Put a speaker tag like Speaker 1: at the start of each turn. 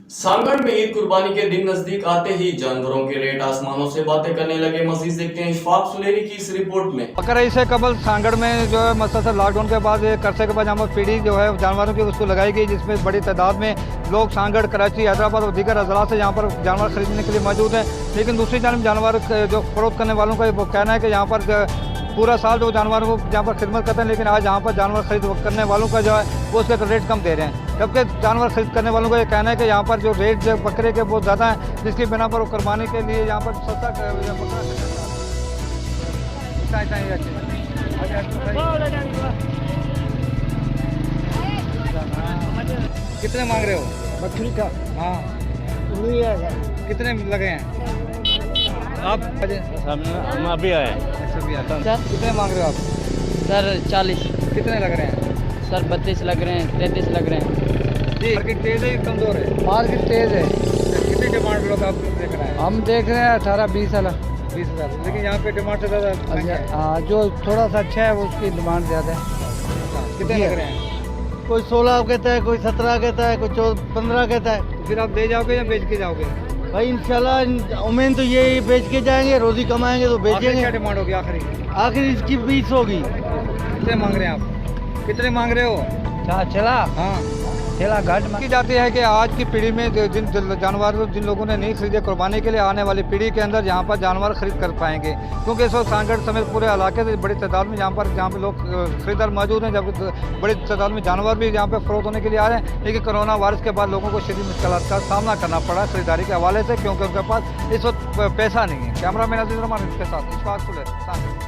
Speaker 1: सांगड़ में ईद कुर्बानी के दिन नजदीक आते ही जानवरों के रेट आसमानों से बातें करने लगे। मजीद देखते हैं इशफाक सुलेरी की इस रिपोर्ट में।
Speaker 2: बकरा से कबल सांगड़ में जो है मसलसल लॉकडाउन के बाद एक अरसे के बाद यहाँ पर पीढ़ी जो है जानवरों की उसको लगाई गई, जिसमें बड़ी तादाद में लोग सांगड़, कराची, हैदराबाद और दीगर अजला से यहाँ पर जानवर खरीदने के लिए मौजूद हैं। लेकिन दूसरी जानब जानवर जो फरोख्त करने वालों का वो कहना है कि यहाँ पर पूरा साल जो जानवरों को यहाँ पर खिदमत करते हैं, लेकिन आज यहाँ पर जानवर खरीद करने वालों का जो है वो उसके रेट कम दे रहे हैं। जबकि जानवर खरीद करने वालों का ये कहना है कि यहाँ पर जो रेट जो बकरे के बहुत ज़्यादा है, जिसकी बिना पर वो कुर्बानी के लिए यहाँ पर सस्ता कितने मांग रहे हो
Speaker 3: बकरी का?
Speaker 2: हाँ, कितने लगे हैं आप?
Speaker 3: हम अभी आए।
Speaker 2: अच्छा भी आता है। कितने मांग रहे हो आप?
Speaker 4: सर 40।
Speaker 2: कितने लग रहे हैं?
Speaker 4: सर 32 लग रहे हैं, 33 लग रहे हैं।
Speaker 2: जी, मार्केट तेज है कमजोर है?
Speaker 3: मार्केट तेज है।
Speaker 2: कितनी डिमांड लोग आप देख रहे हैं?
Speaker 3: हम देख रहे हैं 18-20 वाला।
Speaker 2: 20,000, लेकिन यहाँ पे डिमांड से ज़्यादा महंगा है।
Speaker 3: हाँ, जो थोड़ा सा अच्छा है वो उसकी डिमांड ज़्यादा है।
Speaker 2: कितने लग रहे हैं?
Speaker 3: कोई 16 कहता है, कोई 17 कहता है, कोई 15 कहता है।
Speaker 2: फिर आप दे जाओगे या बेच के जाओगे?
Speaker 3: भाई इंशाल्लाह उम्मीद तो ये बेच के जाएंगे, रोजी कमाएंगे तो
Speaker 2: आखिरी क्या
Speaker 3: बेचेंगे।
Speaker 2: डिमांड होगी आखिरी?
Speaker 3: आखिर इसकी 20 होगी।
Speaker 2: कितने मांग रहे हैं आप? कितने मांग रहे हो?
Speaker 3: चला
Speaker 2: हाँ,
Speaker 3: चला घाट
Speaker 2: की जाती है कि आज की पीढ़ी में जिन जानवर जिन लोगों ने नहीं खरीदे, कुर्बानी के लिए आने वाली पीढ़ी के अंदर यहाँ पर जानवर खरीद कर पाएंगे, क्योंकि इस वक्त सांगड़ समेत पूरे इलाके से बड़ी तादाद में जहाँ पे लोग खरीदार मौजूद हैं, जब बड़ी तादाद में जानवर भी यहाँ पे फरोख्त होने के लिए आ रहे हैं। लेकिन कोरोना वायरस के बाद लोगों को शदीद मुश्किलात का सामना करना पड़ा खरीदारी के हवाले से, क्योंकि उनके पास इस वक्त पैसा नहीं है। कैमरा मैन अजीज रहमान के साथ इशफाक सुलेरी, सांगड़।